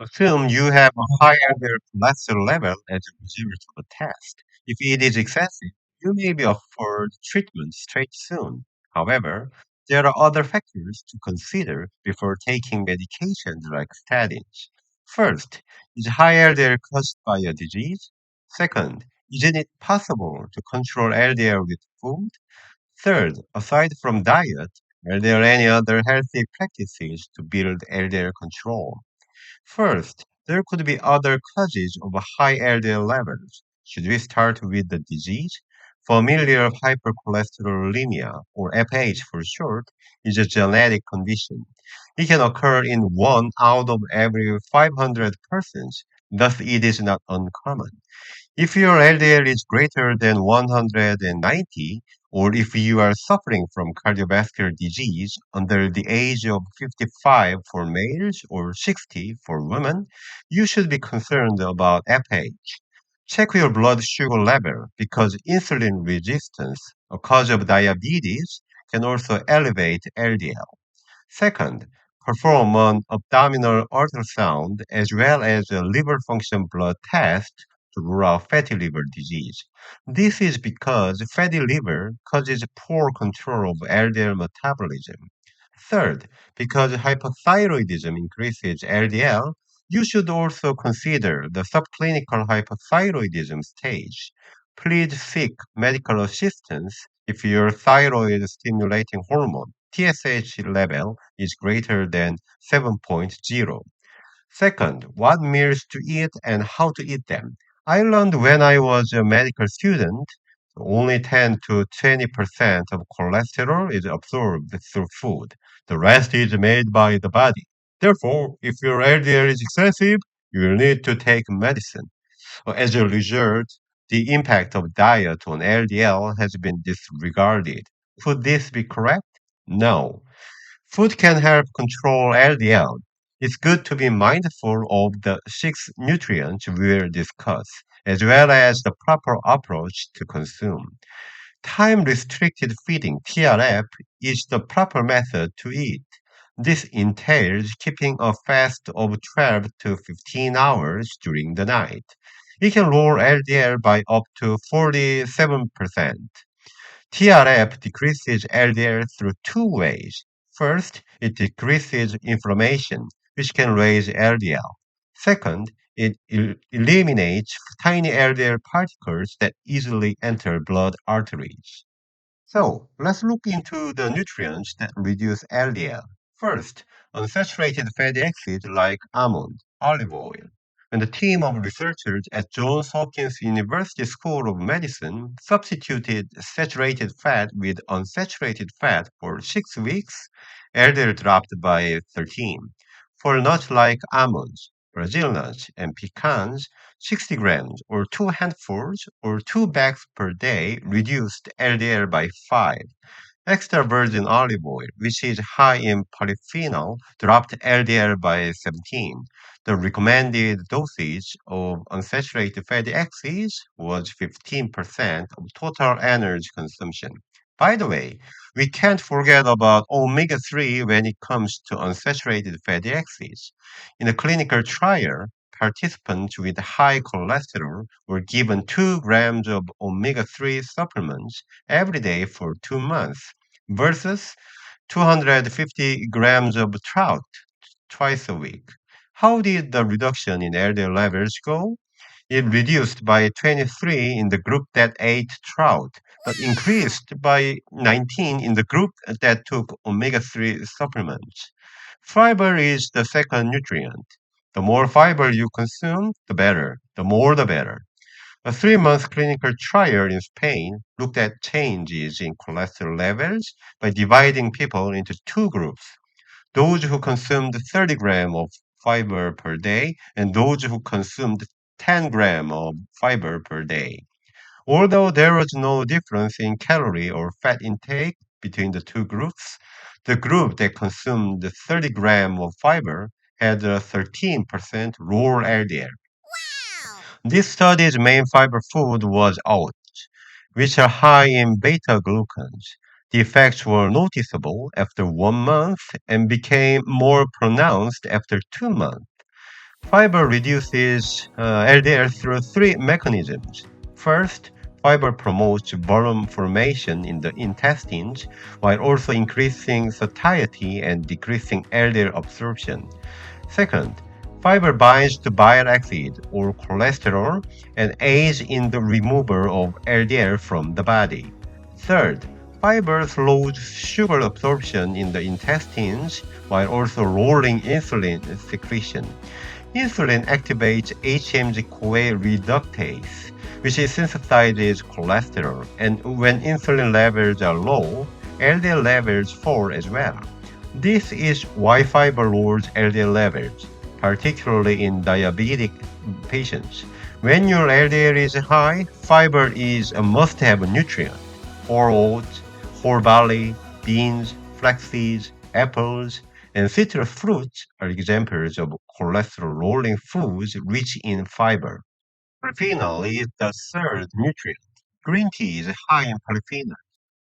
Assume you have a higher cholesterol level as a result of a test. If it is excessive, you may be offered treatment straight soon. However, there are other factors to consider before taking medications like statins. First, is higher LDL caused by a disease? Second, isn't it possible to control LDL with food? Third, aside from diet, are there any other healthy practices to build LDL control? First, there could be other causes of high LDL levels. Should we start with the disease? Familial hypercholesterolemia, or FH for short, is a genetic condition. It can occur in 1 out of every 500 persons, thus it is not uncommon. If your LDL is greater than 190, or if you are suffering from cardiovascular disease under the age of 55 for males or 60 for women, you should be concerned about FH. Check your blood sugar level because insulin resistance, a cause of diabetes, can also elevate LDL. Second, perform an abdominal ultrasound as well as a liver function blood test to rule out fatty liver disease. This is because fatty liver causes poor control of LDL metabolism. Third, because hypothyroidism increases LDL, you should also consider the subclinical hypothyroidism stage. Please seek medical assistance if your thyroid stimulating hormone TSH level is greater than 7.0. Second, what meals to eat and how to eat them. I learned when I was a medical student, only 10 to 20% of cholesterol is absorbed through food. The rest is made by the body. Therefore, if your LDL is excessive, you will need to take medicine. As a result, the impact of diet on LDL has been disregarded. Could this be correct? No. Food can help control LDL. It's good to be mindful of the six nutrients we'll discuss, as well as the proper approach to consume. Time restricted feeding, TRF, is the proper method to eat. This entails keeping a fast of 12 to 15 hours during the night. It can lower LDL by up to 47%. TRF decreases LDL through two ways. First, it decreases inflammation, which can raise LDL. Second, it eliminates tiny LDL particles that easily enter blood arteries. So, let's look into the nutrients that reduce LDL. First, unsaturated fatty acids like almond, olive oil. And the team of researchers at Johns Hopkins University School of Medicine substituted saturated fat with unsaturated fat for 6 weeks. LDL dropped by 13. For nuts like almonds, Brazil nuts, and pecans, 60 grams or two handfuls or two bags per day reduced LDL by 5. Extra virgin olive oil, which is high in polyphenol, dropped LDL by 17. The recommended dosage of unsaturated fatty acids was 15% of total energy consumption. By the way, we can't forget about omega 3 when it comes to unsaturated fatty acids. In a clinical trial, participants with high cholesterol were given 2 grams of omega 3 supplements every day for 2 months versus 250 grams of trout twice a week. How did the reduction in LDL levels go? It reduced by 23 in the group that ate trout, but increased by 19 in the group that took omega 3 supplements. Fiber is the second nutrient. The more fiber you consume, the better. The more, the better. A 3 month clinical trial in Spain looked at changes in cholesterol levels by dividing people into two groups: those who consumed 30 grams of fiber per day and those who consumed 10 grams of fiber per day. Although there was no difference in calorie or fat intake between the two groups, the group that consumed 30 grams of fiber had a 13% lower LDL. This study's main fiber food was oats, which are high in beta glucans. The effects were noticeable after 1 month and became more pronounced after 2 months. Fiber reduces LDL through three mechanisms. First, fiber promotes bone formation in the intestines while also increasing satiety and decreasing LDL absorption. Second, fiber binds to bile acid or cholesterol and aids in the removal of LDL from the body. Third, fiber slows sugar absorption in the intestines while also lowering insulin secretion. Insulin activates HMG-CoA reductase, which synthesizes cholesterol, and when insulin levels are low, LDL levels fall as well. This is why fiber lowers LDL levels, particularly in diabetic patients. When your LDL is high, fiber is a must-have nutrient. Whole oats, whole barley, beans, flax seeds, apples, and citrus fruits are examples of cholesterol-lowering foods rich in fiber. Polyphenol is the third nutrient. Green tea is high in polyphenol.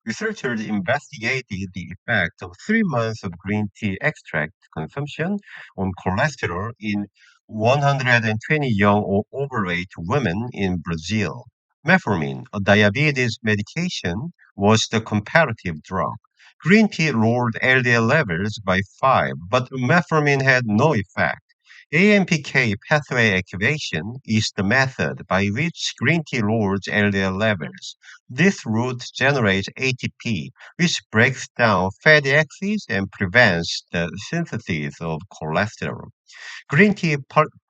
Researchers investigated the effect of 3 months of green tea extract consumption on cholesterol in 120 young or overweight women in Brazil. Metformin, a diabetes medication, was the comparative drug. Green tea lowered LDL levels by 5, but metformin had no effect. AMPK pathway activation is the method by which green tea lowers LDL levels. This route generates ATP, which breaks down fatty acids and prevents the synthesis of cholesterol. Green tea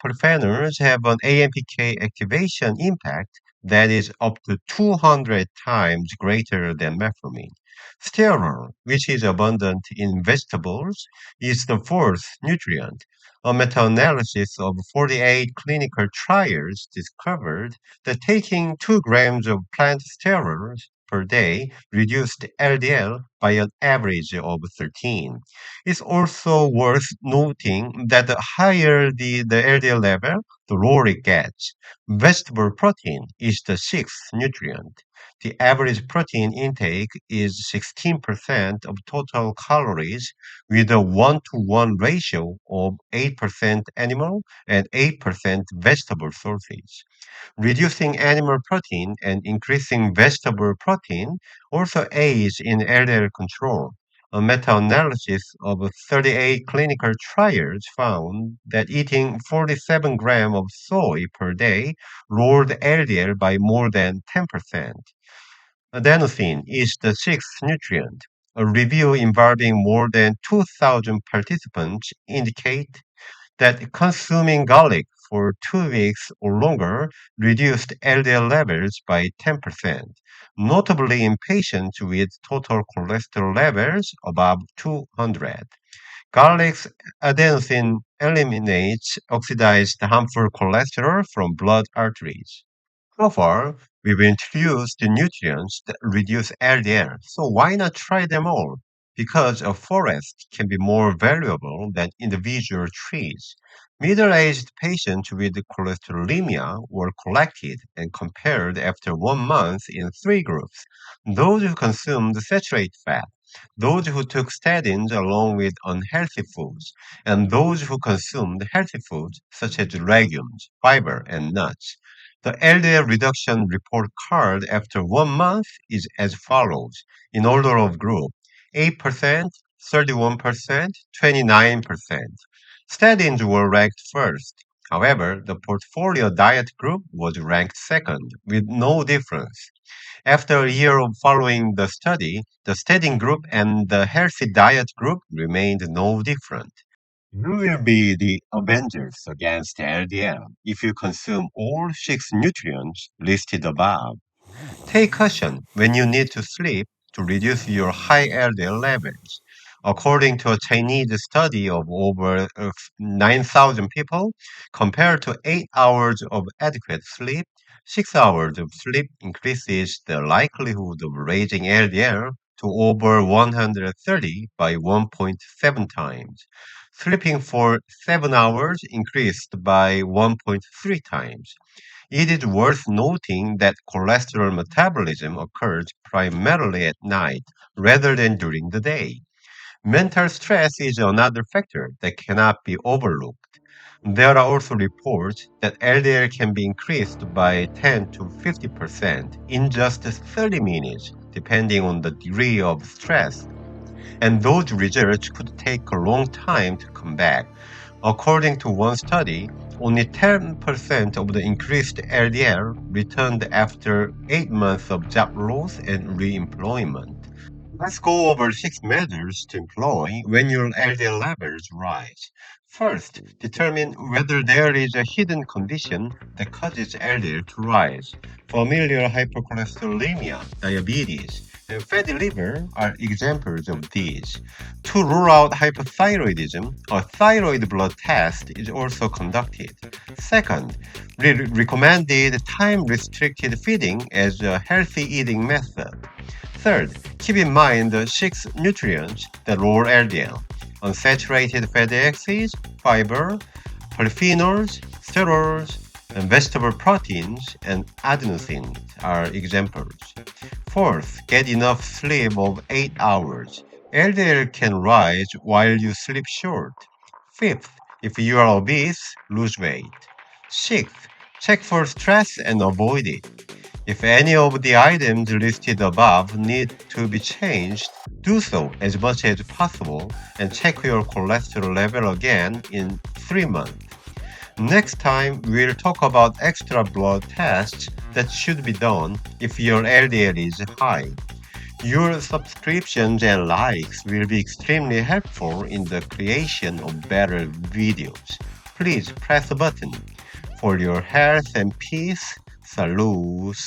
polyphenols have an AMPK activation impact that is up to 200 times greater than metformin. Sterol, which is abundant in vegetables, is the fourth nutrient. A meta-analysis of 48 clinical trials discovered that taking 2 grams of plant sterols per day reduced LDL by an average of 13. It's also worth noting that the higher the LDL level, the lower it gets. Vegetable protein is the sixth nutrient. The average protein intake is 16% of total calories with a 1-to-1 ratio of 8% animal and 8% vegetable sources. Reducing animal protein and increasing vegetable protein also aids in LDL control. A meta-analysis of 38 clinical trials found that eating 47 grams of soy per day lowered LDL by more than 10%. Adenosine is the sixth nutrient. A review involving more than 2,000 participants indicate that consuming garlic for 2 weeks or longer reduced LDL levels by 10%, notably in patients with total cholesterol levels above 200. Garlic's adenosine eliminates oxidized harmful cholesterol from blood arteries. So far, we've introduced the nutrients that reduce LDL, so why not try them all? Because a forest can be more valuable than individual trees. Middle-aged patients with cholesterolemia were collected and compared after 1 month in three groups. Those who consumed saturated fat, those who took statins along with unhealthy foods, and those who consumed healthy foods such as legumes, fiber, and nuts. The LDL reduction report card after 1 month is as follows in order of group 8%, 31%, 29%. Statins were ranked first. However, the portfolio diet group was ranked second with no difference. After a year of following the study, the statin group and the healthy diet group remained no different. You will be the avengers against LDL if you consume all six nutrients listed above. Take caution when you need to sleep to reduce your high LDL levels. According to a Chinese study of over 9,000 people, compared to 8 hours of adequate sleep, 6 hours of sleep increases the likelihood of raising LDL to over 130 by 1.7 times. Sleeping for 7 hours increased by 1.3 times. It is worth noting that cholesterol metabolism occurs primarily at night rather than during the day. Mental stress is another factor that cannot be overlooked. There are also reports that LDL can be increased by 10 to 50% in just 30 minutes, depending on the degree of stress. And those results could take a long time to come back. According to one study, only 10% of the increased LDL returned after 8 months of job loss and re-employment. Let's go over 6 measures to employ when your LDL levels rise. First, determine whether there is a hidden condition that causes LDL to rise. Familial hypercholesterolemia, diabetes, and fatty liver are examples of these. To rule out hypothyroidism, a thyroid blood test is also conducted. Second, recommended time-restricted feeding as a healthy eating method. Third, keep in mind the 6 nutrients that lower LDL: unsaturated fatty acids, fiber, polyphenols, sterols, and vegetable proteins, and adenosines are examples. Fourth, get enough sleep of 8 hours. LDL can rise while you sleep short. Fifth, if you are obese, lose weight. Sixth, check for stress and avoid it. If any of the items listed above need to be changed, do so as much as possible and check your cholesterol level again in 3 months. Next time, we'll talk about extra blood tests that should be done if your LDL is high. Your subscriptions and likes will be extremely helpful in the creation of better videos. Please press the button. For your health and peace, salute.